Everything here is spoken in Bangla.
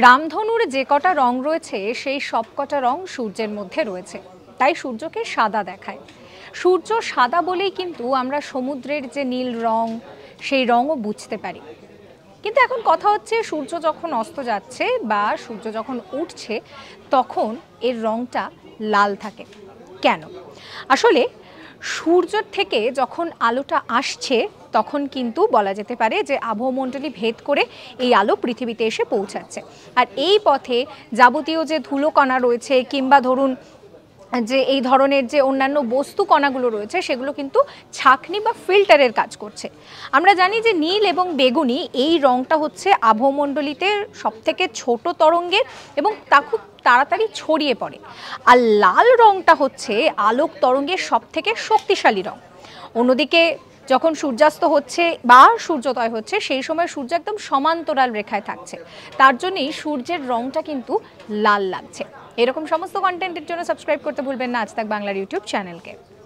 রামধনুর যে কটা রং রয়েছে সেই সব কটা রং সূর্যের মধ্যে রয়েছে, তাই সূর্যকে সাদা দেখায়। সূর্য সাদা বলেই কিন্তু আমরা সমুদ্রের যে নীল রং সেই রঙও বুঝতে পারি। কিন্তু এখন কথা হচ্ছে, সূর্য যখন অস্ত যাচ্ছে বা সূর্য যখন উঠছে তখন এর রংটা লাল থাকে কেন? আসলে সূর্যের থেকে যখন আলোটা আসছে তখন কিন্তু বলা যেতে পারে যে আবহমণ্ডলী ভেদ করে এই আলো পৃথিবীতে এসে পৌঁছাচ্ছে। আর এই পথে যাবতীয় যে ধুলোকণা রয়েছে কিংবা ধরুন যে এই ধরনের যে অন্যান্য বস্তু কণাগুলো রয়েছে সেগুলো কিন্তু ছাঁকনি বা ফিল্টারের কাজ করছে। আমরা জানি যে নীল এবং বেগুনি এই রংটা হচ্ছে আবহমণ্ডলীতে সবথেকে ছোট তরঙ্গের এবং তা খুব তাড়াতাড়ি ছড়িয়ে পড়ে। আর লাল রংটা হচ্ছে আলোক তরঙ্গের সবথেকে শক্তিশালী রং। অন্যদিকে যখন সূর্যাস্ত হচ্ছে বা সূর্যোদয় হচ্ছে সেই সময় সূর্য একদম সমান্তরাল রেখায় থাকছে, তার জন্যই সূর্যের রংটা কিন্তু লাল লাগছে। এরকম সমস্ত কন্টেন্টের জন্য সাবস্ক্রাইব করতে ভুলবেন না আজ তাক বাংলার ইউটিউব চ্যানেলকে।